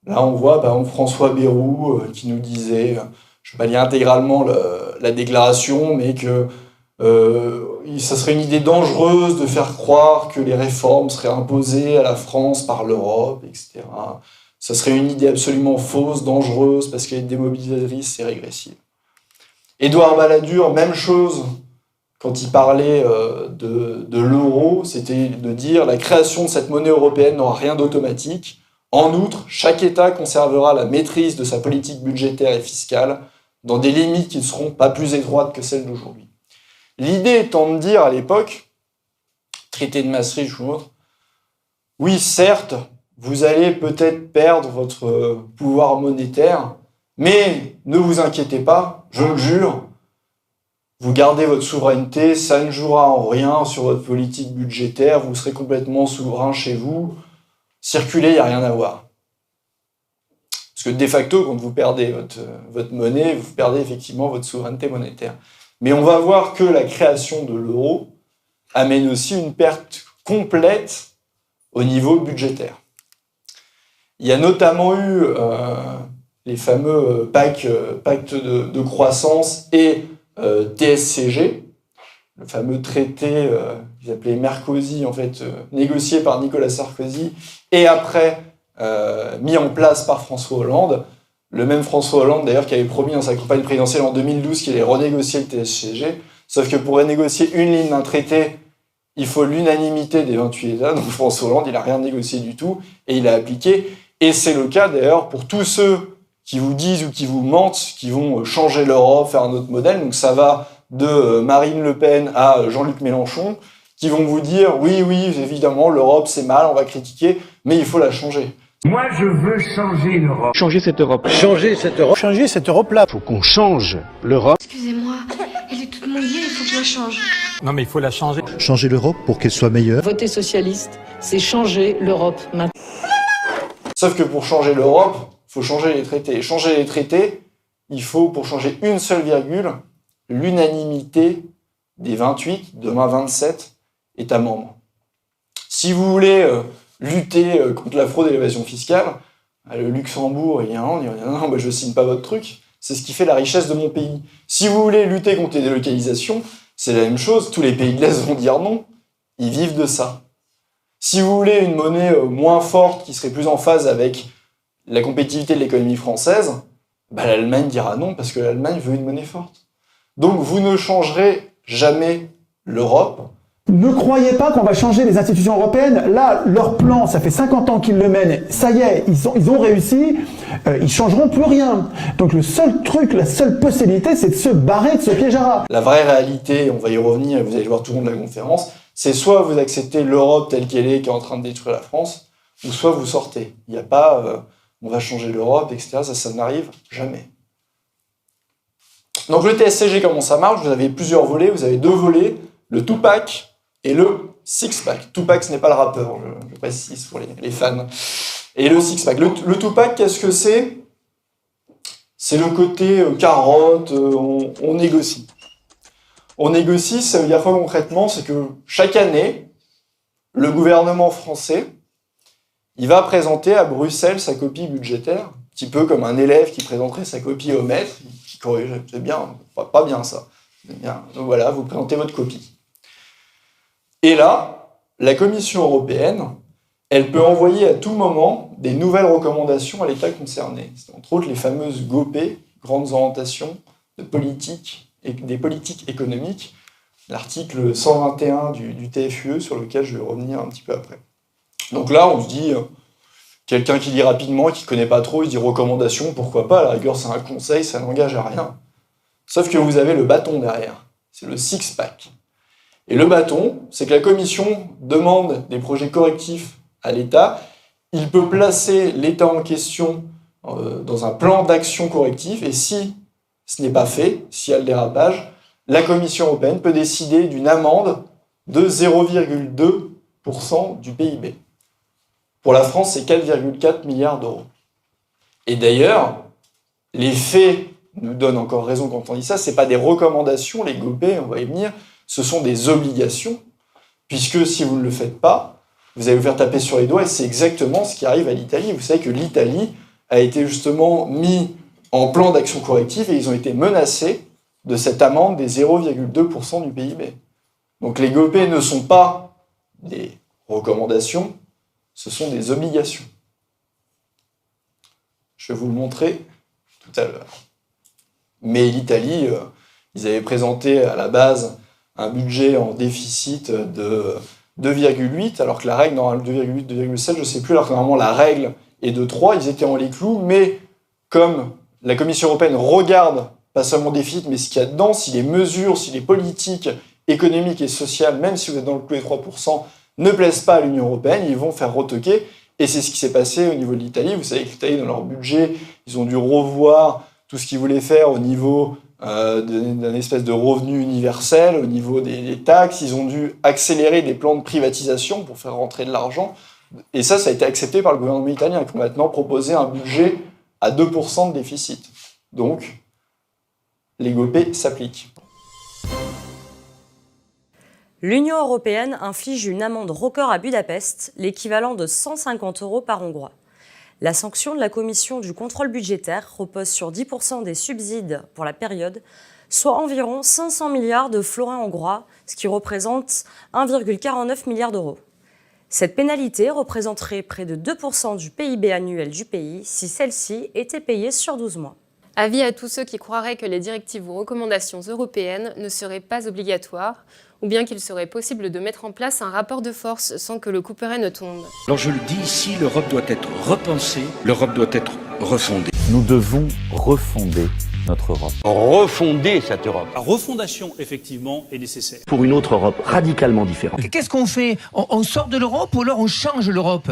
Là, on voit par exemple François Bayrou qui nous disait, je ne vais pas lire intégralement la déclaration, mais que ça serait une idée dangereuse de faire croire que les réformes seraient imposées à la France par l'Europe, etc. Ça serait une idée absolument fausse, dangereuse, parce qu'elle est démobilisatrice et régressive. Édouard Balladur, même chose, quand il parlait de l'euro, c'était de dire la création de cette monnaie européenne n'aura rien d'automatique. En outre, chaque État conservera la maîtrise de sa politique budgétaire et fiscale dans des limites qui ne seront pas plus étroites que celles d'aujourd'hui. L'idée étant de dire à l'époque, traité de Maastricht ou autre, oui, certes, vous allez peut-être perdre votre pouvoir monétaire, mais ne vous inquiétez pas, je le jure, vous gardez votre souveraineté, ça ne jouera en rien sur votre politique budgétaire, vous serez complètement souverain chez vous, circuler, il n'y a rien à voir. Parce que de facto, quand vous perdez votre monnaie, vous perdez effectivement votre souveraineté monétaire. Mais on va voir que la création de l'euro amène aussi une perte complète au niveau budgétaire. Il y a notamment eu les fameux pactes de croissance et TSCG, le fameux traité qu'ils appelaient Merkozy, en fait, négocié par Nicolas Sarkozy et après mis en place par François Hollande. Le même François Hollande, d'ailleurs, qui avait promis dans sa campagne présidentielle en 2012 qu'il allait renégocier le TSCG, sauf que pour renégocier une ligne d'un traité, il faut l'unanimité des 28 États, donc François Hollande, il n'a rien négocié du tout, et il a appliqué. Et c'est le cas, d'ailleurs, pour tous ceux qui vous disent ou qui vous mentent, qui vont changer l'Europe, faire un autre modèle. Donc ça va de Marine Le Pen à Jean-Luc Mélenchon, qui vont vous dire « Oui, évidemment, l'Europe, c'est mal, on va critiquer, mais il faut la changer. » Moi, je veux changer l'Europe. Changer cette Europe. Changer cette Europe. Changer cette Europe-là. Faut qu'on change l'Europe. Excusez-moi, elle est toute mouillée, il faut que je la change. Non mais il faut la changer. Changer l'Europe pour qu'elle soit meilleure. Voter socialiste, c'est changer l'Europe maintenant. Sauf que pour changer l'Europe, il faut changer les traités. Et changer les traités, il faut, pour changer une seule virgule, l'unanimité des 28, demain 27, États membres. Si vous voulez lutter contre la fraude et l'évasion fiscale, le Luxembourg et l'Irlande, il dit non, bah, je ne signe pas votre truc, c'est ce qui fait la richesse de mon pays. Si vous voulez lutter contre les délocalisations, c'est la même chose, tous les pays de l'Est vont dire non, ils vivent de ça. Si vous voulez une monnaie moins forte, qui serait plus en phase avec la compétitivité de l'économie française, bah, l'Allemagne dira non, parce que l'Allemagne veut une monnaie forte. Donc vous ne changerez jamais l'Europe. Ne croyez pas qu'on va changer les institutions européennes. Là, leur plan, ça fait 50 ans qu'ils le mènent. Ça y est, ils ont réussi. Ils changeront plus rien. Donc le seul truc, la seule possibilité, c'est de se barrer de ce piège à rats. La vraie réalité, on va y revenir, et vous allez voir tout le long de la conférence, c'est soit vous acceptez l'Europe telle qu'elle est, qui est en train de détruire la France, ou soit vous sortez. Il n'y a pas on va changer l'Europe, etc. Ça n'arrive jamais. Donc le TSCG, comment ça marche? Vous avez plusieurs volets. Vous avez deux volets, le two-pack et le six-pack. Two-pack, ce n'est pas le rappeur, je précise pour les fans. Et le six-pack. Le two-pack, qu'est-ce que c'est? C'est le côté carotte, on négocie. On négocie, ça veut dire quoi concrètement? C'est que chaque année, le gouvernement français, il va présenter à Bruxelles sa copie budgétaire, un petit peu comme un élève qui présenterait sa copie au maître, qui corrige, c'est bien, pas bien ça. Bien. Donc voilà, vous présentez votre copie. Et là, la Commission européenne, elle peut envoyer à tout moment des nouvelles recommandations à l'État concerné. C'est entre autres les fameuses GOP, grandes orientations de politique et des politiques économiques, l'article 121 du TFUE, sur lequel je vais revenir un petit peu après. Donc là, on se dit, quelqu'un qui lit rapidement, qui ne connaît pas trop, il se dit recommandations, pourquoi pas, à la rigueur c'est un conseil, ça n'engage à rien. Sauf que vous avez le bâton derrière, c'est le six-pack. Et le bâton, c'est que la Commission demande des projets correctifs à l'État, il peut placer l'État en question dans un plan d'action correctif, et si ce n'est pas fait, s'il y a le dérapage, la Commission européenne peut décider d'une amende de 0,2% du PIB. Pour la France, c'est 4,4 milliards d'euros. Et d'ailleurs, les faits nous donnent encore raison quand on dit ça, ce n'est pas des recommandations, les GOP, on va y venir, ce sont des obligations, puisque si vous ne le faites pas, vous allez vous faire taper sur les doigts, et c'est exactement ce qui arrive à l'Italie. Vous savez que l'Italie a été justement mis en plan d'action corrective et ils ont été menacés de cette amende des 0,2% du PIB. Donc les GOP ne sont pas des recommandations, ce sont des obligations. Je vais vous le montrer tout à l'heure. Mais l'Italie, ils avaient présenté à la base un budget en déficit de 2,8, alors que la règle, normalement 2,8, 2,7, je ne sais plus, alors que normalement la règle est de 3, ils étaient en les clous, mais comme la Commission européenne regarde pas seulement le déficit, mais ce qu'il y a dedans, si les mesures, si les politiques économiques et sociales, même si vous êtes dans le clou des 3%, ne plaisent pas à l'Union européenne, ils vont faire retoquer. Et c'est ce qui s'est passé au niveau de l'Italie. Vous savez que l'Italie, dans leur budget, ils ont dû revoir tout ce qu'ils voulaient faire au niveau d'un espèce de revenu universel, au niveau des taxes. Ils ont dû accélérer des plans de privatisation pour faire rentrer de l'argent. Et ça a été accepté par le gouvernement italien, qui a maintenant proposé un budget à 2% de déficit. Donc, les GOP s'appliquent. L'Union européenne inflige une amende record à Budapest, l'équivalent de 150 € par Hongrois. La sanction de la Commission du contrôle budgétaire repose sur 10% des subsides pour la période, soit environ 500 milliards de florins hongrois, ce qui représente 1,49 milliard d'euros. Cette pénalité représenterait près de 2% du PIB annuel du pays si celle-ci était payée sur 12 mois. Avis à tous ceux qui croiraient que les directives ou recommandations européennes ne seraient pas obligatoires, ou bien qu'il serait possible de mettre en place un rapport de force sans que le couperet ne tombe. Alors je le dis ici, l'Europe doit être repensée, l'Europe doit être refondée. Nous devons refonder notre Europe. Refonder cette Europe. La refondation, effectivement, est nécessaire. Pour une autre Europe radicalement différente. Qu'est-ce qu'on fait? On sort de l'Europe ou alors on change l'Europe?